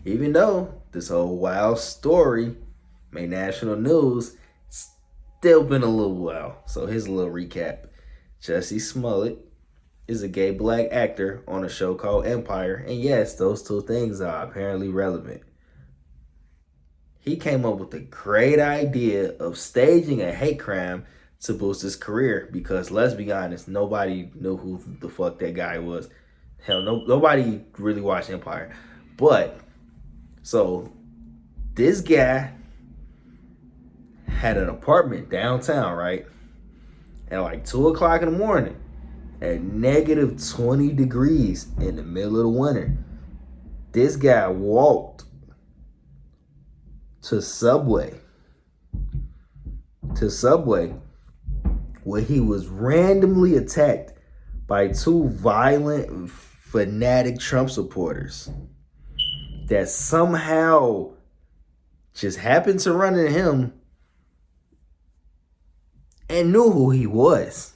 Even though this whole wild story made national news, still been a little while. So here's a little recap. Jussie Smollett is a gay black actor on a show called Empire, and yes, those two things are apparently relevant. He came up with the great idea of staging a hate crime to boost his career because let's be honest, nobody knew who the fuck that guy was. Hell, nobody really watched Empire. But so this guy had an apartment downtown, right? At like 2 o'clock in the morning, at negative 20 degrees in the middle of the winter. This guy walked to Subway, where he was randomly attacked by two violent, fanatic Trump supporters that somehow just happened to run into him and knew who he was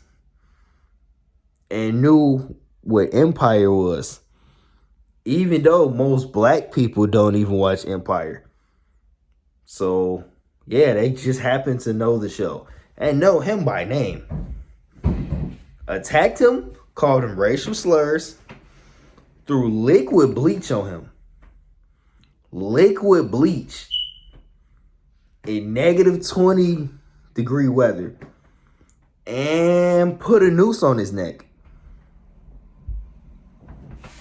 and knew what Empire was, even though most black people don't even watch Empire. So, yeah, they just happened to know the show and know him by name. Attacked him, called him racial slurs, threw liquid bleach on him. Liquid bleach in negative 20-degree weather and put a noose on his neck.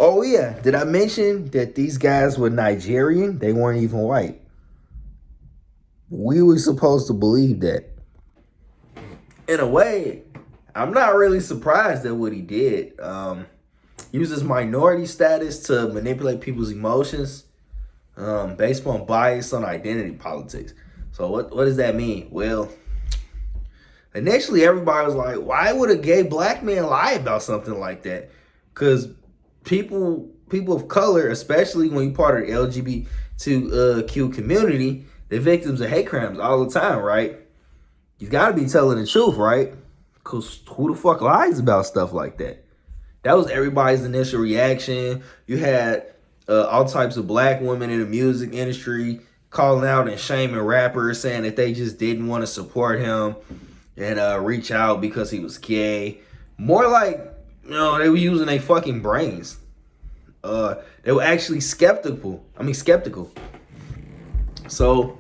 Oh, yeah, did I mention that these guys were Nigerian? They weren't even white. We were supposed to believe that. In a way, I'm not really surprised at what he did. Use his minority status to manipulate people's emotions based on bias on identity politics. So what does that mean? Well, initially everybody was like, why would a gay black man lie about something like that? Because people of color, especially when you're part of the LGBTQ community, they're victims of hate crimes all the time, right? You got to be telling the truth, right? Because who the fuck lies about stuff like that? That was everybody's initial reaction. You had all types of black women in the music industry calling out and shaming rappers, saying that they just didn't want to support him and reach out because he was gay. More like, they were using their fucking brains. They were actually skeptical. So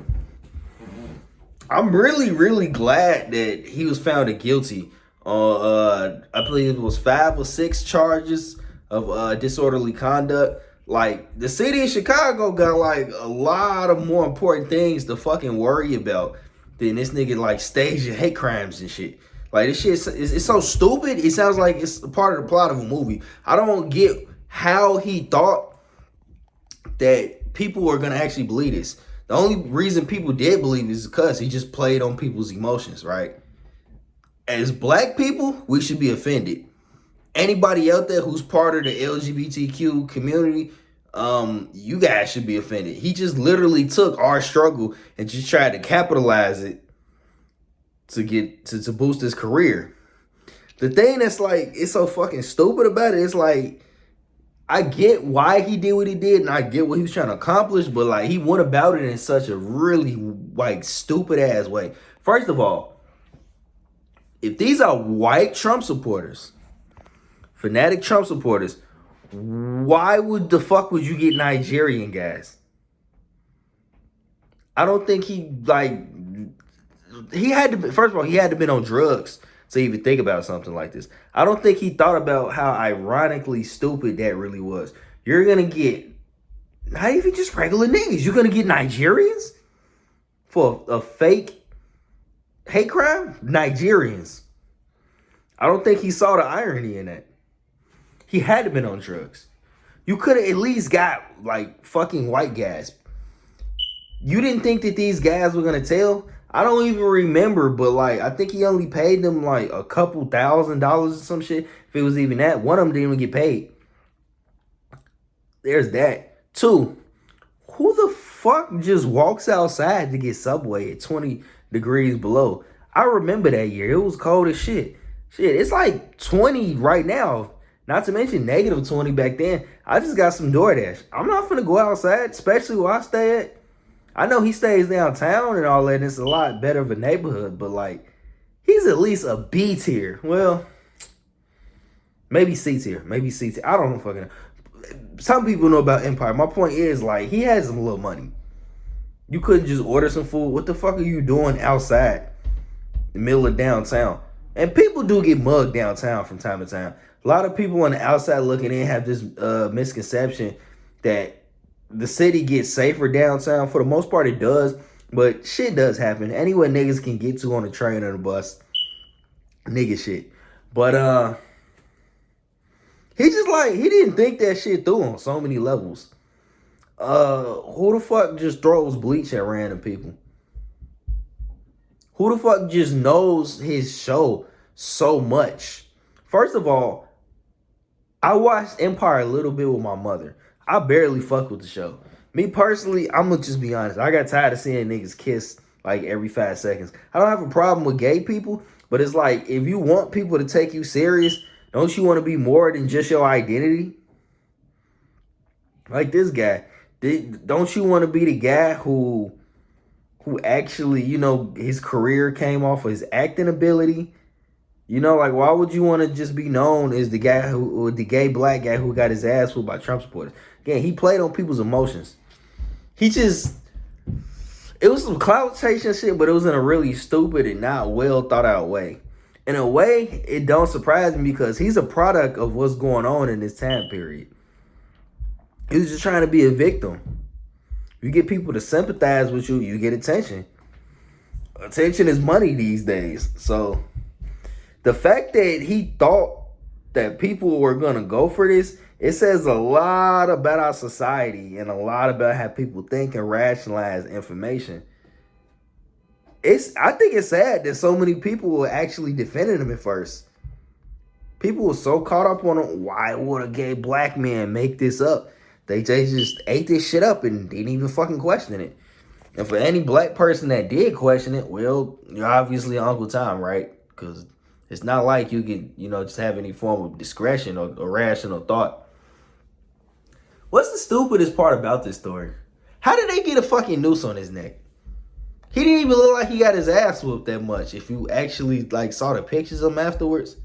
I'm really, really glad that he was found guilty on, I believe it was 5 or 6 charges of disorderly conduct. Like, the city of Chicago got, like, a lot of more important things to fucking worry about than this nigga, like, staging hate crimes and shit. Like, this shit it's so stupid, it sounds like it's a part of the plot of a movie. I don't get how he thought that people were going to actually believe this. The only reason people did believe this is because he just played on people's emotions, right? As black people, we should be offended. Anybody out there who's part of the LGBTQ community, you guys should be offended. He just literally took our struggle and just tried to capitalize it to get to boost his career. The thing that's like, it's so fucking stupid about it, it's like, I get why he did what he did and I get what he was trying to accomplish, but like he went about it in such a really like stupid ass way. First of all, if these are white Trump supporters, fanatic Trump supporters, why would the fuck would you get Nigerian guys? I don't think he had to, first of all, he had to been on drugs to even think about something like this. I don't think he thought about how ironically stupid that really was. You're going to get not even just regular niggas. You're going to get Nigerians for a fake hate crime? Nigerians. I don't think he saw the irony in that. He had to have been on drugs. You could have at least got like fucking white guys. You didn't think that these guys were going to tell? I don't even remember, but like I think he only paid them like a couple $1,000 or some shit. If it was even that, one of them didn't even get paid. There's that. 2, who the fuck just walks outside to get Subway at 20 degrees below? I remember that year. It was cold as shit. Shit, it's like 20 right now. Not to mention negative 20 back then. I just got some DoorDash. I'm not finna go outside, especially where I stay at. I know he stays downtown and all that, and it's a lot better of a neighborhood, but like, he's at least a B tier. Well, maybe C tier. Maybe C tier. I don't know fucking know. Some people know about Empire. My point is, like, he has some little money. You couldn't just order some food. What the fuck are you doing outside in the middle of downtown? And people do get mugged downtown from time to time. A lot of people on the outside looking in have this misconception that the city gets safer downtown. For the most part, it does. But shit does happen. Anywhere niggas can get to on the train or the bus. Nigga shit. But, he just like, he didn't think that shit through on so many levels. Who the fuck just throws bleach at random people? Who the fuck just knows his show so much? First of all, I watched Empire a little bit with my mother. I barely fuck with the show. Me personally, I'm gonna just be honest. I got tired of seeing niggas kiss like every 5 seconds. I don't have a problem with gay people, but it's like, if you want people to take you serious, don't you want to be more than just your identity? Like this guy. Don't you want to be the guy who actually, you know, his career came off of his acting ability? You know, like, why would you want to just be known as the guy who, or the gay black guy who got his ass whooped by Trump supporters? Again, he played on people's emotions. It was some clout chasing shit, but it was in a really stupid and not well thought out way. In a way, it don't surprise me because he's a product of what's going on in this time period. He was just trying to be a victim. You get people to sympathize with you, you get attention. Attention is money these days. So the fact that he thought that people were going to go for this, it says a lot about our society and a lot about how people think and rationalize information. I think it's sad that so many people were actually defending him at first. People were so caught up on it. Why would a gay black man make this up? They just ate this shit up and didn't even fucking question it. And for any black person that did question it, well, you're obviously Uncle Tom, right? Because it's not like you can, you know, just have any form of discretion or rational thought. What's the stupidest part about this story? How did they get a fucking noose on his neck? He didn't even look like he got his ass whooped that much. If you actually like saw the pictures of him afterwards.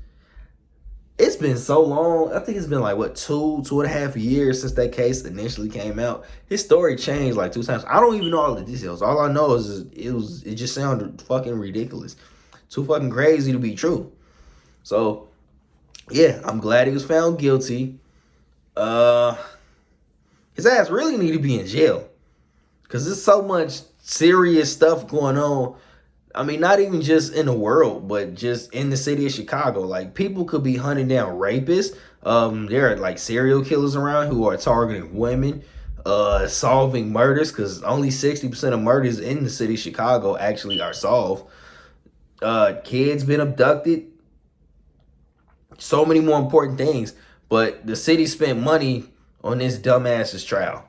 It's been so long. I think it's been like, what, 2.5 years since that case initially came out. His story changed like 2 times. I don't even know all the details. All I know is it just sounded fucking ridiculous. Too fucking crazy to be true. So, yeah, I'm glad he was found guilty. His ass really need to be in jail. Because there's so much serious stuff going on. I mean, not even just in the world, but just in the city of Chicago. Like, people could be hunting down rapists. There are, like, serial killers around who are targeting women, solving murders, because only 60% of murders in the city of Chicago actually are solved. Kids been abducted. So many more important things. But the city spent money on this dumbass's trial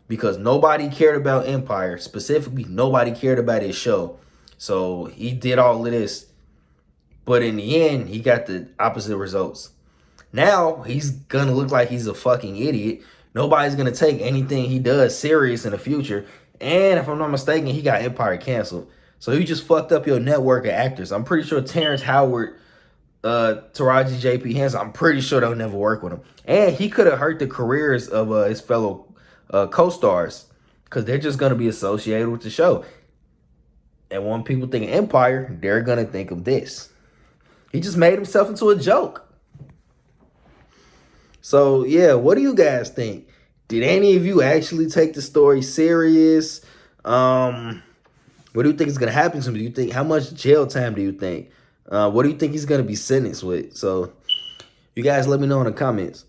because nobody cared about Empire. Specifically, nobody cared about his show. So he did all of this, but in the end, he got the opposite results. Now he's gonna look like he's a fucking idiot. Nobody's gonna take anything he does serious in the future. And if I'm not mistaken, he got Empire canceled. So you just fucked up your network of actors. I'm pretty sure Terrence Howard, Taraji J.P. Henson, I'm pretty sure they'll never work with him. And he could have hurt the careers of his fellow co-stars because they're just gonna be associated with the show. And when people think of Empire, they're going to think of this. He just made himself into a joke. So, yeah, what do you guys think? Did any of you actually take the story serious? What do you think is going to happen to him? Do you think, how much jail time do you think? What do you think he's going to be sentenced with? So, you guys let me know in the comments.